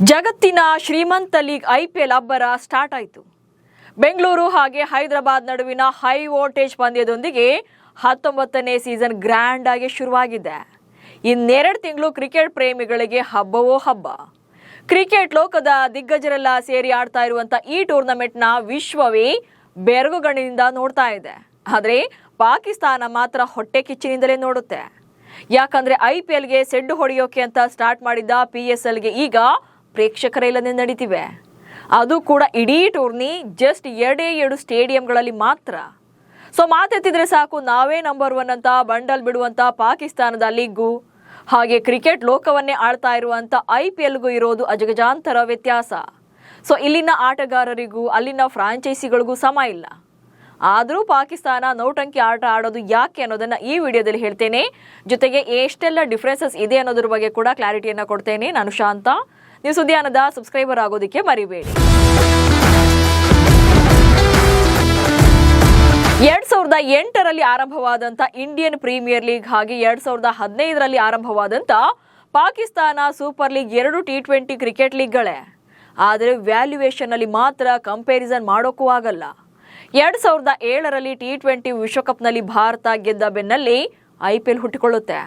ಜಗತ್ತಿನ ಶ್ರೀಮಂತ league IPL ಅಬ್ಬರ ಸ್ಟಾರ್ಟ್ ಆಯಿತು. ಬೆಂಗಳೂರು ಹಾಗೆ ಹೈದರಾಬಾದ್ ನಡುವಿನ ಹೈ ವೋಲ್ಟೇಜ್ ಪಂದ್ಯದೊಂದಿಗೆ 19ನೇ ಸೀಸನ್ ಗ್ರ್ಯಾಂಡ್ ಆಗಿ ಶುರುವಾಗಿದೆ. ಇನ್ನೆರಡು ತಿಂಗಳು ಕ್ರಿಕೆಟ್ ಪ್ರೇಮಿಗಳಿಗೆ ಹಬ್ಬವೋ ಹಬ್ಬ. ಕ್ರಿಕೆಟ್ ಲೋಕದ ದಿಗ್ಗಜರೆಲ್ಲ ಸೇರಿ ಆಡ್ತಾ ಇರುವಂತ ಈ ಟೂರ್ನಮೆಂಟ್ನ ವಿಶ್ವವೇ ಬೆರಗುಗಣ್ಣಿನಿಂದ ನೋಡ್ತಾ ಇದೆ. ಆದರೆ ಪಾಕಿಸ್ತಾನ ಮಾತ್ರ ಹೊಟ್ಟೆ ಕಿಚ್ಚಿನಿಂದಲೇ ನೋಡುತ್ತೆ. ಯಾಕಂದ್ರೆ IPLಗೆ ಸೆಡ್ಡು ಹೊಡೆಯೋಕೆ ಅಂತ ಸ್ಟಾರ್ಟ್ ಮಾಡಿದ್ದ PSLಗೆ ಈಗ ಪ್ರೇಕ್ಷಕರ ಇಲ್ಲದೆ ನಡೀತಿವೆ. ಅದು ಕೂಡ ಇಡೀ ಟೂರ್ನಿ ಜಸ್ಟ್ 2 ಸ್ಟೇಡಿಯಂಗಳಲ್ಲಿ ಮಾತ್ರ. ಸೊ ಮಾತೆತ್ತಿದ್ರೆ ಸಾಕು ನಾವೇ ನಂಬರ್ 1 ಅಂತ ಬಂಡಲ್ ಬಿಡುವಂತ ಪಾಕಿಸ್ತಾನದ ಲೀಗ್ಗೂ ಹಾಗೆ ಕ್ರಿಕೆಟ್ ಲೋಕವನ್ನೇ ಆಳ್ತಾ ಇರುವಂತ IPLಗೂ ಇರೋದು ಅಜಗಜಾಂತರ ವ್ಯತ್ಯಾಸ. ಸೊ ಇಲ್ಲಿನ ಆಟಗಾರರಿಗೂ ಅಲ್ಲಿನ ಫ್ರಾಂಚೈಸಿಗಳಿಗೂ ಸಮ ಇಲ್ಲ. ಆದರೂ ಪಾಕಿಸ್ತಾನ ನೌಟಂಕಿ ಆಟ ಆಡೋದು ಯಾಕೆ ಅನ್ನೋದನ್ನ ಈ ವಿಡಿಯೋದಲ್ಲಿ ಹೇಳ್ತೇನೆ. ಜೊತೆಗೆ ಎಷ್ಟೆಲ್ಲ ಡಿಫ್ರೆನ್ಸಸ್ ಇದೆ ಅನ್ನೋದ್ರ ಬಗ್ಗೆ ಕೂಡ ಕ್ಲಾರಿಟಿಯನ್ನ ಕೊಡ್ತೇನೆ. ನಾನು ಶಾಂತ. ನೀವು ಸುದ್ದಿಯಾನದ ಸಬ್ಸ್ಕ್ರೈಬರ್ ಆಗೋದಕ್ಕೆ ಮರಿಬೇಡಿ. 2008ರಲ್ಲಿ ಆರಂಭವಾದಂಥ ಇಂಡಿಯನ್ ಪ್ರೀಮಿಯರ್ ಲೀಗ್ ಹಾಗೆ 2015ರಲ್ಲಿ ಆರಂಭವಾದಂಥ Pakistan super league 2 T20 cricket ಲೀಗ್ಗಳೇ. ಆದರೆ ವ್ಯಾಲ್ಯೂಯೇಷನ್ ಅಲ್ಲಿ ಮಾತ್ರ ಕಂಪ್ಯಾರಿಸನ್ ಮಾಡೋಕ್ಕೂ ಆಗಲ್ಲ. 2007ರಲ್ಲಿ T20 ವಿಶ್ವಕಪ್ನಲ್ಲಿ ಭಾರತ ಗೆದ್ದ ಬೆನ್ನಲ್ಲಿ IPL ಹುಟ್ಟಿಕೊಳ್ಳುತ್ತೆ.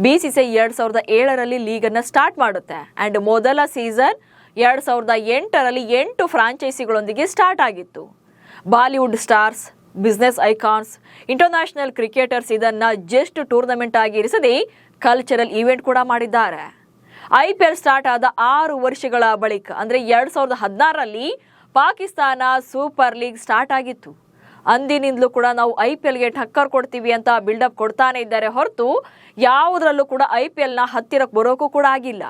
BCCI 2007ರಲ್ಲಿ ಲೀಗನ್ನು ಸ್ಟಾರ್ಟ್ ಮಾಡುತ್ತೆ. ಆ್ಯಂಡ್ ಮೊದಲ ಸೀಸನ್ 2008ರಲ್ಲಿ 8 ಫ್ರಾಂಚೈಸಿಗಳೊಂದಿಗೆ ಸ್ಟಾರ್ಟ್ ಆಗಿತ್ತು. Bollywood stars, business icons, international cricketers ಇದನ್ನ ಜಸ್ಟ್ ಟೂರ್ನಮೆಂಟ್ ಆಗಿ ಇರಿಸದೆ ಕಲ್ಚರಲ್ ಈವೆಂಟ್ ಕೂಡ ಮಾಡಿದ್ದಾರೆ. IPL ಸ್ಟಾರ್ಟ್ ಆದ 6 ವರ್ಷಗಳ ಬಳಿಕ ಅಂದರೆ 2016ರಲ್ಲಿ ಪಾಕಿಸ್ತಾನ ಸೂಪರ್ ಲೀಗ್ ಸ್ಟಾರ್ಟ್ ಆಗಿತ್ತು. ಅಂದಿನಿಂದಲೂ ಕೂಡ ನಾವು IPLಗೆ ಟಕ್ಕರ್ ಕೊಡ್ತೀವಿ ಅಂತ ಬಿಲ್ಡಪ್ ಕೊಡ್ತಾನೆ ಇದ್ದಾರೆ ಹೊರತು ಯಾವುದರಲ್ಲೂ ಕೂಡ IPLನ ಹತ್ತಿರಕ್ಕೆ ಬರೋಕ್ಕೂ ಕೂಡ ಆಗಿಲ್ಲ.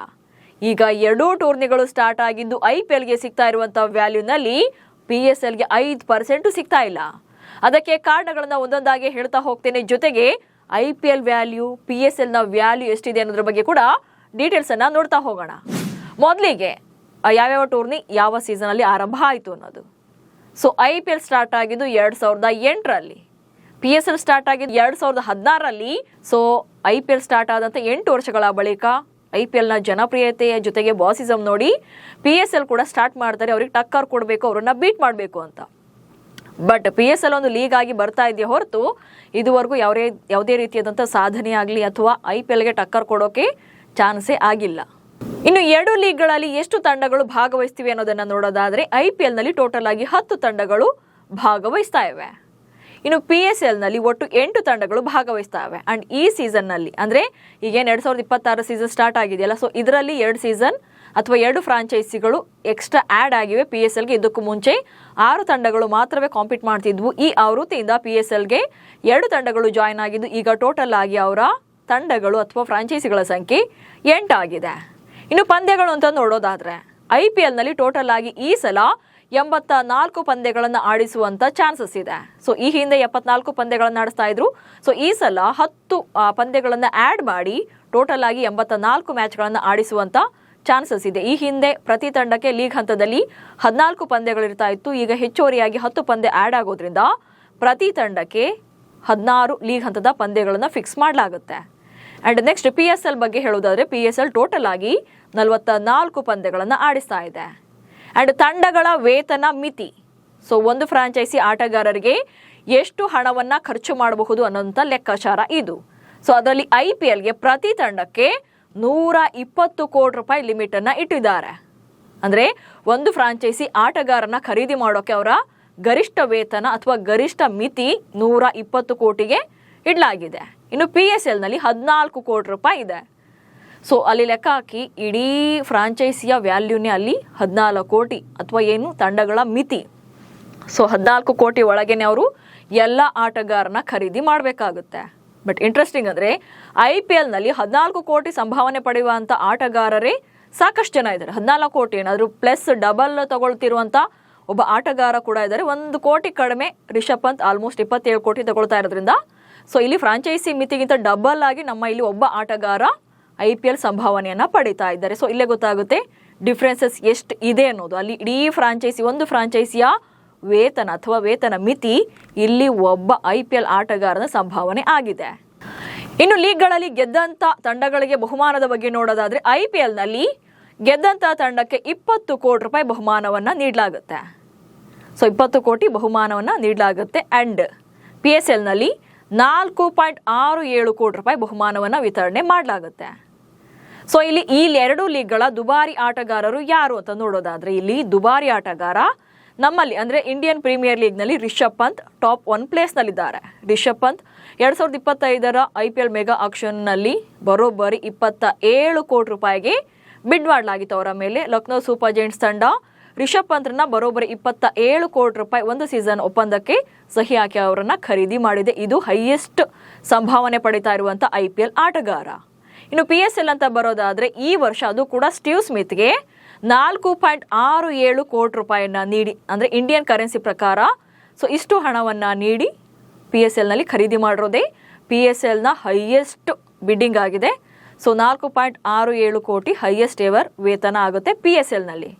ಈಗ 2 ಟೂರ್ನಿಗಳು ಸ್ಟಾರ್ಟ್ ಆಗಿದ್ದು IPLಗೆ ಸಿಗ್ತಾ ಇರುವಂಥ ವ್ಯಾಲ್ಯೂನಲ್ಲಿ PSLಗೆ 5% ಸಿಗ್ತಾ ಇಲ್ಲ. ಅದಕ್ಕೆ ಕಾರಣಗಳನ್ನ ಒಂದೊಂದಾಗಿ ಹೇಳ್ತಾ ಹೋಗ್ತೇನೆ. ಜೊತೆಗೆ IPL ವ್ಯಾಲ್ಯೂ, PSLನ ವ್ಯಾಲ್ಯೂ ಎಷ್ಟಿದೆ ಅನ್ನೋದ್ರ ಬಗ್ಗೆ ಕೂಡ ಡೀಟೇಲ್ಸ್ ಅನ್ನ ನೋಡ್ತಾ ಹೋಗೋಣ. ಮೊದಲಿಗೆ ಯಾವ್ಯಾವ ಟೂರ್ನಿ ಯಾವ ಸೀಸನಲ್ಲಿ ಆರಂಭ ಆಯಿತು ಅನ್ನೋದು. ಸೊ IPL ಸ್ಟಾರ್ಟ್ ಆಗಿದ್ದು 2008ರಲ್ಲಿ, PSL ಸ್ಟಾರ್ಟ್ ಆಗಿದ್ದು 2016ರಲ್ಲಿ. ಸೊ IPL ಸ್ಟಾರ್ಟ್ ಆದಂಥ 8 ವರ್ಷಗಳ ಬಳಿಕ IPLನ ಜನಪ್ರಿಯತೆಯ ಜೊತೆಗೆ ಬಾಸಿಸಮ್ ನೋಡಿ PSL ಕೂಡ ಸ್ಟಾರ್ಟ್ ಮಾಡ್ತಾರೆ. ಅವ್ರಿಗೆ ಟಕ್ಕರ್ ಕೊಡಬೇಕು, ಅವ್ರನ್ನ ಬೀಟ್ ಮಾಡಬೇಕು ಅಂತ. ಬಟ್ PSL ಒಂದು ಲೀಗ್ ಆಗಿ ಬರ್ತಾ ಇದೆಯಾ ಹೊರತು ಇದುವರೆಗೂ ಯಾವುದೇ ರೀತಿಯಾದಂಥ ಸಾಧನೆ ಆಗಲಿ ಅಥವಾ IPLಗೆ ಟಕ್ಕರ್ ಕೊಡೋಕೆ ಚಾನ್ಸೇ ಆಗಿಲ್ಲ. ಇನ್ನು 2 ಲೀಗ್ಗಳಲ್ಲಿ ಎಷ್ಟು ತಂಡಗಳು ಭಾಗವಹಿಸ್ತಿವೆ ಅನ್ನೋದನ್ನ ನೋಡೋದಾದ್ರೆ IPLನಲ್ಲಿ ಟೋಟಲ್ ಆಗಿ 10 ತಂಡಗಳು ಭಾಗವಹಿಸ್ತಾ ಇವೆ. ಇನ್ನು PSLನಲ್ಲಿ ಒಟ್ಟು 8 ತಂಡಗಳು ಭಾಗವಹಿಸ್ತಾ ಇವೆ. ಅಂಡ್ ಈ ಸೀಸನ್ನಲ್ಲಿ ಅಂದರೆ ಈಗೇನು 2026 ಸೀಸನ್ ಸ್ಟಾರ್ಟ್ ಆಗಿದೆಯಲ್ಲ, ಸೊ ಇದರಲ್ಲಿ 2 ಸೀಸನ್ ಅಥವಾ 2 ಫ್ರಾಂಚೈಸಿಗಳು ಎಕ್ಸ್ಟ್ರಾ ಆ್ಯಡ್ ಆಗಿವೆ PSLಗೆ. ಇದಕ್ಕೂ ಮುಂಚೆ 6 ತಂಡಗಳು ಮಾತ್ರವೇ ಕಾಂಪೀಟ್ ಮಾಡ್ತಿದ್ವು. ಈ ಆವೃತ್ತಿಯಿಂದ PSLಗೆ 2 ತಂಡಗಳು ಜಾಯ್ನ್ ಆಗಿದ್ದು ಈಗ ಟೋಟಲ್ ಆಗಿ ಅವರ ತಂಡಗಳು ಅಥವಾ ಫ್ರಾಂಚೈಸಿಗಳ ಸಂಖ್ಯೆ 8 ಆಗಿದೆ. ಇನ್ನು ಪಂದ್ಯಗಳು ಅಂತ ನೋಡೋದಾದ್ರೆ IPLನಲ್ಲಿ ಟೋಟಲ್ ಆಗಿ ಈ ಸಲ 84 ಪಂದ್ಯಗಳನ್ನು ಆಡಿಸುವಂತ ಚಾನ್ಸಸ್ ಇದೆ. ಸೊ ಈ ಹಿಂದೆ 74 ಪಂದ್ಯಗಳನ್ನು ಆಡಿಸ್ತಾ ಇದ್ರು. ಸೊ ಈ ಸಲ 10 ಪಂದ್ಯಗಳನ್ನು ಆ್ಯಡ್ ಮಾಡಿ ಟೋಟಲ್ ಆಗಿ 84 ಮ್ಯಾಚ್ಗಳನ್ನು ಆಡಿಸುವಂತ ಚಾನ್ಸಸ್ ಇದೆ. ಈ ಹಿಂದೆ ಪ್ರತಿ ತಂಡಕ್ಕೆ ಲೀಗ್ ಹಂತದಲ್ಲಿ 14 ಪಂದ್ಯಗಳಿರ್ತಾ ಇತ್ತು. ಈಗ ಹೆಚ್ಚುವರಿಯಾಗಿ 10 ಪಂದ್ಯ ಆ್ಯಡ್ ಆಗೋದ್ರಿಂದ ಪ್ರತಿ ತಂಡಕ್ಕೆ 16 ಲೀಗ್ ಹಂತದ ಪಂದ್ಯಗಳನ್ನು ಫಿಕ್ಸ್ ಮಾಡಲಾಗುತ್ತೆ. ಆ್ಯಂಡ್ ನೆಕ್ಸ್ಟ್ PSL ಬಗ್ಗೆ ಹೇಳೋದಾದ್ರೆ PSL ಟೋಟಲ್ ಆಗಿ 44 ಪಂದ್ಯಗಳನ್ನು ಆಡಿಸ್ತಾ ಇದೆ. ಆ್ಯಂಡ್ ತಂಡಗಳ ವೇತನ ಮಿತಿ, ಸೊ ಒಂದು ಫ್ರಾಂಚೈಸಿ ಆಟಗಾರರಿಗೆ ಎಷ್ಟು ಹಣವನ್ನು ಖರ್ಚು ಮಾಡಬಹುದು ಅನ್ನೋಂಥ ಲೆಕ್ಕಾಚಾರ ಇದು. ಸೊ ಅದರಲ್ಲಿ IPLಗೆ ಪ್ರತಿ ತಂಡಕ್ಕೆ 120 ಕೋಟಿ ರೂಪಾಯಿ ಲಿಮಿಟನ್ನು ಇಟ್ಟಿದ್ದಾರೆ. ಅಂದರೆ ಒಂದು ಫ್ರಾಂಚೈಸಿ ಆಟಗಾರನ ಖರೀದಿ ಮಾಡೋಕ್ಕೆ ಅವರ ಗರಿಷ್ಠ ವೇತನ ಅಥವಾ ಗರಿಷ್ಠ ಮಿತಿ 120 ಕೋಟಿಗೆ ಇಡಲಾಗಿದೆ. ಇನ್ನು PSLನಲ್ಲಿ 14 ಕೋಟಿ ರೂಪಾಯಿ ಇದೆ. ಸೊ ಅಲ್ಲಿ ಲೆಕ್ಕ ಹಾಕಿ ಇಡೀ ಫ್ರಾಂಚೈಸಿಯ ವ್ಯಾಲ್ಯೂನೇ ಅಲ್ಲಿ 14 ಕೋಟಿ ಅಥವಾ ಏನು ತಂಡಗಳ ಮಿತಿ. ಸೊ 14 ಕೋಟಿ ಒಳಗೇನೆ ಅವರು ಎಲ್ಲ ಆಟಗಾರನ ಖರೀದಿ ಮಾಡಬೇಕಾಗುತ್ತೆ. ಬಟ್ ಇಂಟ್ರೆಸ್ಟಿಂಗ್ ಅಂದರೆ IPLನಲ್ಲಿ 14 ಕೋಟಿ ಸಂಭಾವನೆ ಪಡೆಯುವಂಥ ಆಟಗಾರರೇ ಸಾಕಷ್ಟು ಜನ ಇದ್ದಾರೆ. 14 ಕೋಟಿ ಏನಾದರೂ ಪ್ಲಸ್ ಡಬಲ್ ತಗೊಳ್ತಿರುವಂಥ ಒಬ್ಬ ಆಟಗಾರ ಕೂಡ ಇದ್ದಾರೆ. 1 ಕೋಟಿ ಕಡಿಮೆ ರಿಷಬ್ ಪಂತ್ ಆಲ್ಮೋಸ್ಟ್ 27 ಕೋಟಿ ತಗೊಳ್ತಾ ಇರೋದ್ರಿಂದ ಸೊ ಇಲ್ಲಿ ಫ್ರಾಂಚೈಸಿ ಮಿತಿಗಿಂತ ಡಬಲ್ ಆಗಿ ನಮ್ಮ ಇಲ್ಲಿ ಒಬ್ಬ ಆಟಗಾರ IPL ಸಂಭಾವನೆಯನ್ನು ಪಡಿತಾ ಇದ್ದಾರೆ. ಸೊ ಇಲ್ಲೇ ಗೊತ್ತಾಗುತ್ತೆ ಡಿಫ್ರೆನ್ಸಸ್ ಎಷ್ಟು ಇದೆ ಅನ್ನೋದು. ಅಲ್ಲಿ ಇಡೀ ಫ್ರಾಂಚೈಸಿ, ಒಂದು ಫ್ರಾಂಚೈಸಿಯ ವೇತನ ಅಥವಾ ವೇತನ ಮಿತಿ ಇಲ್ಲಿ ಒಬ್ಬ IPL ಆಟಗಾರನ ಸಂಭಾವನೆ ಆಗಿದೆ. ಇನ್ನು ಲೀಗ್ಗಳಲ್ಲಿ ಗೆದ್ದಂಥ ತಂಡಗಳಿಗೆ ಬಹುಮಾನದ ಬಗ್ಗೆ ನೋಡೋದಾದ್ರೆ IPLನಲ್ಲಿ ಗೆದ್ದಂಥ ತಂಡಕ್ಕೆ 20 ಕೋಟಿ ರೂಪಾಯಿ ಬಹುಮಾನವನ್ನು ನೀಡಲಾಗುತ್ತೆ. ಸೊ 20 ಕೋಟಿ ಬಹುಮಾನವನ್ನು ನೀಡಲಾಗುತ್ತೆ. ಆ್ಯಂಡ್ PSLನಲ್ಲಿ 4.67 ಕೋಟಿ ರೂಪಾಯಿ ಬಹುಮಾನವನ್ನು ವಿತರಣೆ ಮಾಡಲಾಗುತ್ತೆ. ಸೊ ಇಲ್ಲಿ ಈ 2 ಲೀಗ್ಗಳ ದುಬಾರಿ ಆಟಗಾರರು ಯಾರು ಅಂತ ನೋಡೋದಾದ್ರೆ, ಇಲ್ಲಿ ದುಬಾರಿ ಆಟಗಾರ ನಮ್ಮಲ್ಲಿ ಅಂದರೆ ಇಂಡಿಯನ್ ಪ್ರೀಮಿಯರ್ ಲೀಗ್ನಲ್ಲಿ ರಿಷಬ್ ಪಂತ್ ಟಾಪ್ 1 ಪ್ಲೇಸ್ನಲ್ಲಿದ್ದಾರೆ. ರಿಷಬ್ ಪಂತ್ 2025ರ IPL ಮೆಗಾ ಆಕ್ಷನ್ನಲ್ಲಿ ಬರೋಬ್ಬರಿ 27 ಕೋಟಿ ರೂಪಾಯಿಗೆ ಬಿಡ್ ಮಾಡಲಾಗಿತ್ತು ಅವರ ಮೇಲೆ. ಲಕ್ನೋ ಸೂಪರ್ ಜೈಂಟ್ಸ್ ತಂಡ ರಿಷಬ್ ಪಂತ್ರನ್ನ ಬರೋಬ್ಬರಿ 27 ಕೋಟಿ ರೂಪಾಯಿ ಒಂದು ಸೀಸನ್ ಒಪ್ಪಂದಕ್ಕೆ ಸಹಿ ಹಾಕಿ ಅವರನ್ನ ಖರೀದಿ ಮಾಡಿದೆ. ಇದು ಹೈಯೆಸ್ಟ್ ಸಂಭಾವನೆ ಪಡಿತಾ ಇರುವಂಥ IPL ಆಟಗಾರ. ಇನ್ನು PSL ಅಂತ ಬರೋದಾದ್ರೆ ಈ ವರ್ಷ ಅದು ಕೂಡ ಸ್ಟೀವ್ ಸ್ಮಿತ್ಗೆ 4.67 ಕೋಟಿ ರೂಪಾಯಿಯನ್ನ ನೀಡಿ, ಅಂದರೆ ಇಂಡಿಯನ್ ಕರೆನ್ಸಿ ಪ್ರಕಾರ ಸೊ ಇಷ್ಟು ಹಣವನ್ನು ನೀಡಿ PSLನಲ್ಲಿ ಖರೀದಿ ಮಾಡಿರೋದೇ PSLನ ಹೈಯೆಸ್ಟ್ ಬಿಡ್ಡಿಂಗ್ ಆಗಿದೆ. ಸೊ 4.67 ಕೋಟಿ ಹೈಯೆಸ್ಟ್ ಎವರ್ ವೇತನ ಆಗುತ್ತೆ PSLನಲ್ಲಿ.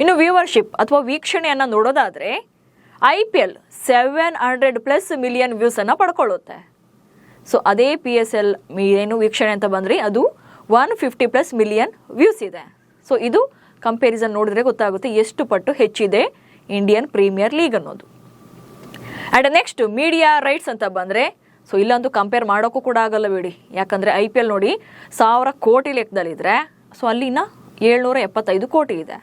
ಇನ್ನು ವ್ಯೂವರ್ಶಿಪ್ ಅಥವಾ ವೀಕ್ಷಣೆಯನ್ನು ನೋಡೋದಾದರೆ IPL 700+ ಮಿಲಿಯನ್ ವ್ಯೂಸನ್ನು ಪಡ್ಕೊಳ್ಳುತ್ತೆ. ಸೊ ಅದೇ PSL ಏನು ವೀಕ್ಷಣೆ ಅಂತ ಬಂದರೆ ಅದು 150+ ಮಿಲಿಯನ್ ವ್ಯೂಸ್ ಇದೆ. ಸೊ ಇದು ಕಂಪ್ಯಾರಿಸನ್ ನೋಡಿದ್ರೆ ಗೊತ್ತಾಗುತ್ತೆ ಎಷ್ಟು ಪಟ್ಟು ಹೆಚ್ಚಿದೆ ಇಂಡಿಯನ್ ಪ್ರೀಮಿಯರ್ ಲೀಗ್ ಅನ್ನೋದು. ಆ್ಯಂಡ್ ನೆಕ್ಸ್ಟ್ ಮೀಡಿಯಾ ರೈಟ್ಸ್ ಅಂತ ಬಂದರೆ ಸೊ ಇಲ್ಲಂತೂ ಕಂಪೇರ್ ಮಾಡೋಕ್ಕೂ ಕೂಡ ಆಗಲ್ಲ ಬಿಡಿ. ಯಾಕಂದರೆ IPL ನೋಡಿ 1000 ಕೋಟಿ ಲೆಕ್ಕದಲ್ಲಿದ್ದರೆ ಸೊ ಅಲ್ಲಿನ 775 ಕೋಟಿ ಇದೆ.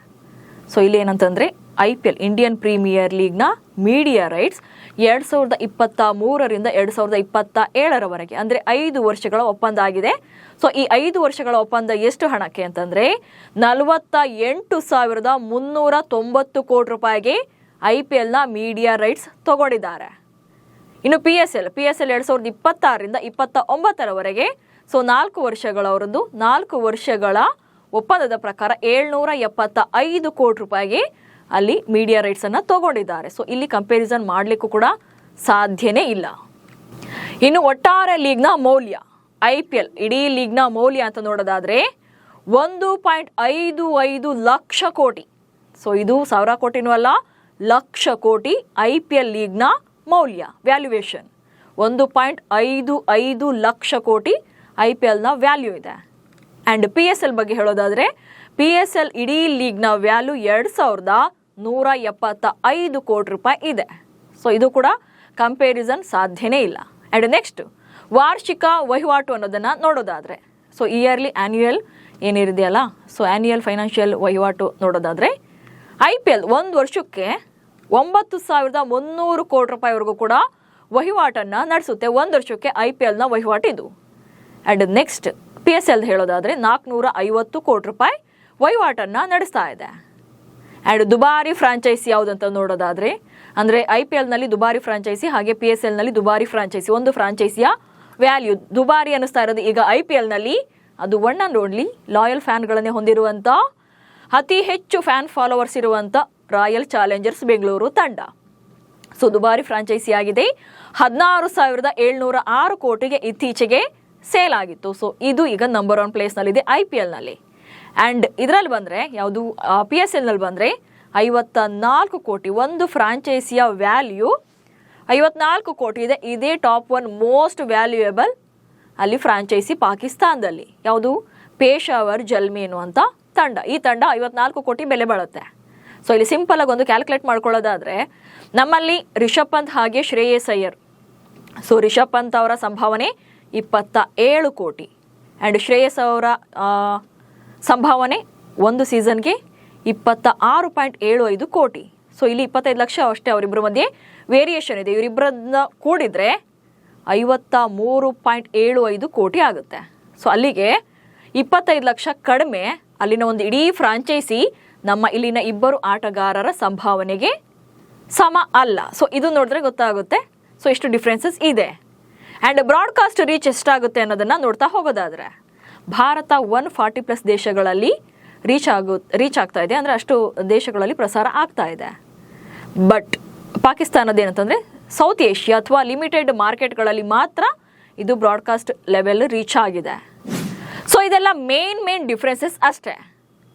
ಸೊ ಇಲ್ಲಿ ಏನಂತಂದರೆ IPL ಇಂಡಿಯನ್ ಪ್ರೀಮಿಯರ್ ಲೀಗ್ನ ಮೀಡಿಯಾ ರೈಟ್ಸ್ 2023ರಿಂದ 2027ರವರೆಗೆ ಅಂದರೆ 5 ವರ್ಷಗಳ ಒಪ್ಪಂದ ಆಗಿದೆ. ಸೊ ಈ 5 ವರ್ಷಗಳ ಒಪ್ಪಂದ ಎಷ್ಟು ಹಣಕ್ಕೆ ಅಂತಂದರೆ 48,390 ಕೋಟಿ ರೂಪಾಯಿಗೆ IPLನ ಮೀಡಿಯಾ ರೈಟ್ಸ್ ತಗೊಂಡಿದ್ದಾರೆ. ಇನ್ನು PSL 2026ರಿಂದ 2029ರವರೆಗೆ ಸೊ 4 ವರ್ಷಗಳವರದ್ದು 4 ವರ್ಷಗಳ ಒಪ್ಪಂದದ ಪ್ರಕಾರ 775 ಕೋಟಿ ರೂಪಾಯಿಗೆ ಅಲ್ಲಿ ಮೀಡಿಯಾ ರೈಟ್ಸನ್ನು ತಗೊಂಡಿದ್ದಾರೆ. ಸೊ ಇಲ್ಲಿ ಕಂಪ್ಯಾರಿಸನ್ ಮಾಡಲಿಕ್ಕೂ ಕೂಡ ಸಾಧ್ಯನೇ ಇಲ್ಲ. ಇನ್ನು ಒಟ್ಟಾರೆ ಲೀಗ್ನ ಮೌಲ್ಯ IPL ಇಡೀ ಲೀಗ್ನ ಮೌಲ್ಯ ಅಂತ ನೋಡೋದಾದರೆ 1.55 ಲಕ್ಷ ಕೋಟಿ. ಸೊ ಇದು 1000 ಕೋಟಿನೂ ಅಲ್ಲ, ಲಕ್ಷ ಕೋಟಿ IPL ಲೀಗ್ನ ಮೌಲ್ಯ ವ್ಯಾಲ್ಯೂಯೇಷನ್ 1.55 ಲಕ್ಷ ಕೋಟಿ IPLನ ವ್ಯಾಲ್ಯೂ ಇದೆ. ಆ್ಯಂಡ್ PSL ಬಗ್ಗೆ ಹೇಳೋದಾದರೆ PSL ಇಡೀ ಲೀಗ್ನ ವ್ಯಾಲ್ಯೂ 2175 ಕೋಟಿ ರೂಪಾಯಿ ಇದೆ. ಸೊ ಇದು ಕೂಡ ಕಂಪ್ಯಾರಿಸನ್ ಸಾಧ್ಯನೇ ಇಲ್ಲ. ಆ್ಯಂಡ್ ನೆಕ್ಸ್ಟ್ ವಾರ್ಷಿಕ ವಹಿವಾಟು ಅನ್ನೋದನ್ನು ನೋಡೋದಾದರೆ ಸೊ ಇಯರ್ಲಿ ಆ್ಯನ್ಯುಯಲ್ ಏನಿದೆಯಲ್ಲ, ಸೊ ಆ್ಯನ್ಯುಯಲ್ ಫೈನಾನ್ಷಿಯಲ್ ವಹಿವಾಟು ನೋಡೋದಾದರೆ IPL 1 ವರ್ಷಕ್ಕೆ 9,300 ಕೋಟಿ ರೂಪಾಯಿವರೆಗೂ ಕೂಡ ವಹಿವಾಟನ್ನು ನಡೆಸುತ್ತೆ. 1 ವರ್ಷಕ್ಕೆ IPLನ ವಹಿವಾಟು ಇದು. ಆ್ಯಂಡ್ ನೆಕ್ಸ್ಟ್ PSL ಹೇಳೋದಾದರೆ 450 ಕೋಟಿ ರೂಪಾಯಿ ವಹಿವಾಟನ್ನು ನಡೆಸ್ತಾ ಇದೆ. ಆ್ಯಂಡ್ ದುಬಾರಿ ಫ್ರಾಂಚೈಸಿ ಯಾವುದಂತ ನೋಡೋದಾದರೆ ಅಂದರೆ IPLನಲ್ಲಿ ದುಬಾರಿ ಫ್ರಾಂಚೈಸಿ ಹಾಗೆ PSLನಲ್ಲಿ ದುಬಾರಿ ಫ್ರಾಂಚೈಸಿ, ಒಂದು ಫ್ರಾಂಚೈಸಿಯ ವ್ಯಾಲ್ಯೂ ದುಬಾರಿ ಅನ್ನಿಸ್ತಾ ಇರೋದು ಈಗ IPLನಲ್ಲಿ ಅದು ಒನ್ ಆ್ಯಂಡ್ ಓನ್ಲಿ ಲಾಯಲ್ ಫ್ಯಾನ್ಗಳನ್ನೇ ಹೊಂದಿರುವಂಥ ಅತಿ ಹೆಚ್ಚು ಫ್ಯಾನ್ ಫಾಲೋವರ್ಸ್ ಇರುವಂಥ ರಾಯಲ್ ಚಾಲೆಂಜರ್ಸ್ ಬೆಂಗಳೂರು ತಂಡ. ಸೊ ದುಬಾರಿ ಫ್ರಾಂಚೈಸಿ ಆಗಿದೆ. 16,706 ಕೋಟಿಗೆ ಇತ್ತೀಚೆಗೆ ಸೇಲ್ ಆಗಿತ್ತು. ಸೊ ಇದು ಈಗ ನಂಬರ್ 1 ಪ್ಲೇಸ್ನಲ್ಲಿದೆ IPLನಲ್ಲಿ. ಆ್ಯಂಡ್ ಇದರಲ್ಲಿ ಬಂದರೆ ಯಾವುದು PSLನಲ್ಲಿ ಬಂದರೆ 54 ಕೋಟಿ, ಒಂದು ಫ್ರಾಂಚೈಸಿಯ ವ್ಯಾಲ್ಯೂ 54 ಕೋಟಿ ಇದೆ. ಇದೇ ಟಾಪ್ 1 ಮೋಸ್ಟ್ ವ್ಯಾಲ್ಯೂಯೇಬಲ್ ಅಲ್ಲಿ ಫ್ರಾಂಚೈಸಿ ಪಾಕಿಸ್ತಾನದಲ್ಲಿ ಯಾವುದು ಪೇಶಾವರ್ ಜಲ್ಮೀನು ಅಂತ ತಂಡ. ಈ ತಂಡ 54 ಕೋಟಿ ಬೆಲೆ ಬಾಳುತ್ತೆ. ಸೊ ಇಲ್ಲಿ ಸಿಂಪಲ್ ಆಗಿ ಒಂದು ಕ್ಯಾಲ್ಕುಲೇಟ್ ಮಾಡ್ಕೊಳ್ಳೋದಾದರೆ ನಮ್ಮಲ್ಲಿ ರಿಷಬ್ ಪಂತ್ ಹಾಗೆ ಶ್ರೇಯಸ್ ಅಯ್ಯರ್. ಸೊ ರಿಷಬ್ ಪಂತ್ ಅವರ ಸಂಭಾವನೆ 27 ಕೋಟಿ ಆ್ಯಂಡ್ ಶ್ರೇಯಸ್ ಅವರ ಸಂಭಾವನೆ ಒಂದು ಸೀಸನ್ಗೆ 26.75 ಕೋಟಿ. ಸೊ ಇಲ್ಲಿ 25 ಲಕ್ಷ ಅಷ್ಟೇ ಅವರಿಬ್ಬರ ಮಧ್ಯೆ ವೇರಿಯೇಷನ್ ಇದೆ. ಇವರಿಬ್ಬರನ್ನ ಕೂಡಿದರೆ 53.75 ಕೋಟಿ ಆಗುತ್ತೆ. ಸೊ ಅಲ್ಲಿಗೆ 25 ಲಕ್ಷ ಕಡಿಮೆ ಅಲ್ಲಿನ ಒಂದು ಇಡೀ ಫ್ರಾಂಚೈಸಿ ನಮ್ಮ ಇಲ್ಲಿನ ಇಬ್ಬರು ಆಟಗಾರರ ಸಂಭಾವನೆಗೆ ಸಮ ಅಲ್ಲ. ಸೊ ಇದು ನೋಡಿದ್ರೆ ಗೊತ್ತಾಗುತ್ತೆ ಸೊ ಎಷ್ಟು ಡಿಫ್ರೆನ್ಸಸ್ ಇದೆ. ಆ್ಯಂಡ್ ಬ್ರಾಡ್ಕಾಸ್ಟ್ ರೀಚ್ ಎಷ್ಟಾಗುತ್ತೆ ಅನ್ನೋದನ್ನು ನೋಡ್ತಾ ಹೋಗೋದಾದರೆ ಭಾರತ 140+ ದೇಶಗಳಲ್ಲಿ ರೀಚ್ ಆಗ್ತಾ ಇದೆ, ಅಂದರೆ ಅಷ್ಟು ದೇಶಗಳಲ್ಲಿ ಪ್ರಸಾರ ಆಗ್ತಾ ಇದೆ. ಬಟ್ ಪಾಕಿಸ್ತಾನದೇನಂತಂದರೆ ಸೌತ್ ಏಷ್ಯಾ ಅಥವಾ ಲಿಮಿಟೆಡ್ ಮಾರ್ಕೆಟ್ಗಳಲ್ಲಿ ಮಾತ್ರ ಇದು ಬ್ರಾಡ್ಕಾಸ್ಟ್ ಲೆವೆಲ್ ರೀಚ್ ಆಗಿದೆ. ಸೊ ಇದೆಲ್ಲ ಮೇನ್ ಡಿಫ್ರೆನ್ಸಸ್ ಅಷ್ಟೇ.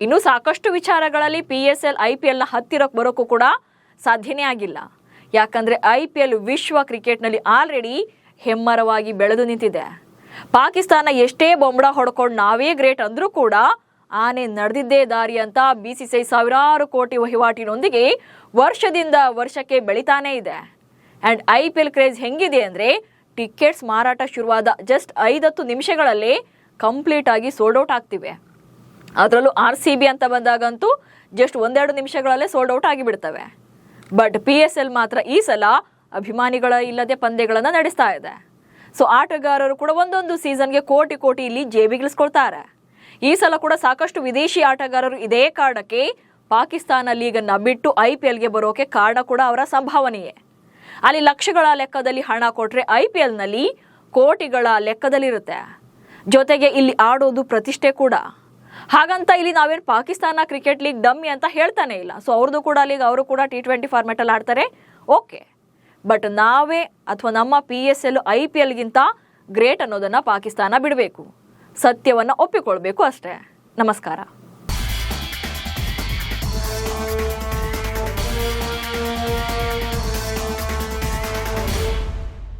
ಇನ್ನೂ ಸಾಕಷ್ಟು ವಿಚಾರಗಳಲ್ಲಿ PSL IPLನ ಹತ್ತಿರಕ್ಕೆ ಬರೋಕ್ಕೂ ಕೂಡ ಸಾಧ್ಯನೇ ಆಗಿಲ್ಲ. ಯಾಕಂದರೆ IPL ವಿಶ್ವ ಕ್ರಿಕೆಟ್ನಲ್ಲಿ ಆಲ್ರೆಡಿ ಹೆಮ್ಮರವಾಗಿ ಬೆಳೆದು ನಿಂತಿದೆ. ಪಾಕಿಸ್ತಾನ ಎಷ್ಟೇ ಬೊಂಬಡ ಹೊಡ್ಕೊಂಡು ನಾವೇ ಗ್ರೇಟ್ ಅಂದರೂ ಕೂಡ ಆನೆ ನಡೆದಿದ್ದೇ ದಾರಿ ಅಂತ BCCI ಸಾವಿರಾರು ಕೋಟಿ ವಹಿವಾಟಿನೊಂದಿಗೆ ವರ್ಷದಿಂದ ವರ್ಷಕ್ಕೆ ಬೆಳಿತಾನೇ ಇದೆ. ಆ್ಯಂಡ್ IPL ಕ್ರೇಜ್ ಹೆಂಗಿದೆ ಅಂದರೆ ಟಿಕೆಟ್ಸ್ ಮಾರಾಟ ಶುರುವಾದ ಜಸ್ಟ್ 5-10 ನಿಮಿಷಗಳಲ್ಲೇ ಕಂಪ್ಲೀಟ್ ಆಗಿ ಸೋಲ್ಡ್ ಔಟ್ ಆಗ್ತಿವೆ. ಅದರಲ್ಲೂ RCB ಅಂತ ಬಂದಾಗಂತೂ ಜಸ್ಟ್ 1-2 ನಿಮಿಷಗಳಲ್ಲೇ ಸೋಲ್ಡ್ ಔಟ್ ಆಗಿಬಿಡ್ತವೆ. ಬಟ್ PSL ಮಾತ್ರ ಈ ಸಲ ಅಭಿಮಾನಿಗಳ ಇಲ್ಲದೆ ಪಂದ್ಯಗಳನ್ನು ನಡೆಸ್ತಾ ಇದೆ. ಸೊ ಆಟಗಾರರು ಕೂಡ ಒಂದೊಂದು ಸೀಸನ್ಗೆ ಕೋಟಿ ಇಲ್ಲಿ ಜೇಬಿಗಿಳಿಸ್ಕೊಳ್ತಾರೆ. ಈ ಸಲ ಕೂಡ ಸಾಕಷ್ಟು ವಿದೇಶಿ ಆಟಗಾರರು ಇದೇ ಕಾರಣಕ್ಕೆ ಪಾಕಿಸ್ತಾನ ಲೀಗನ್ನು ಬಿಟ್ಟು IPLಗೆ ಬರೋಕೆ ಕಾರಣ ಕೂಡ ಅವರ ಸಂಭಾವನೆಯೇ. ಅಲ್ಲಿ ಲಕ್ಷಗಳ ಲೆಕ್ಕದಲ್ಲಿ ಹಣ ಕೊಟ್ಟರೆ IPLನಲ್ಲಿ ಕೋಟಿಗಳ ಲೆಕ್ಕದಲ್ಲಿರುತ್ತೆ. ಜೊತೆಗೆ ಇಲ್ಲಿ ಆಡೋದು ಪ್ರತಿಷ್ಠೆ ಕೂಡ. ಹಾಗಂತ ಇಲ್ಲಿ ನಾವೇನು ಪಾಕಿಸ್ತಾನ ಕ್ರಿಕೆಟ್ ಲೀಗ್ ಡಮ್ಮಿ ಅಂತ ಹೇಳ್ತಾನೆ ಇಲ್ಲ. ಸೊ ಅವ್ರದ್ದು ಕೂಡ ಲೀಗ್, ಅವರು ಕೂಡ T20 ಫಾರ್ಮ್ಯಾಟಲ್ಲಿ ಆಡ್ತಾರೆ, ಓಕೆ. ಬಟ್ ನಾವೇ ಅಥವಾ ನಮ್ಮ PSL IPLಗಿಂತ ಗ್ರೇಟ್ ಅನ್ನೋದನ್ನು ಪಾಕಿಸ್ತಾನ ಬಿಡಬೇಕು, ಸತ್ಯವನ್ನು ಒಪ್ಪಿಕೊಳ್ಬೇಕು ಅಷ್ಟೇ. ನಮಸ್ಕಾರ.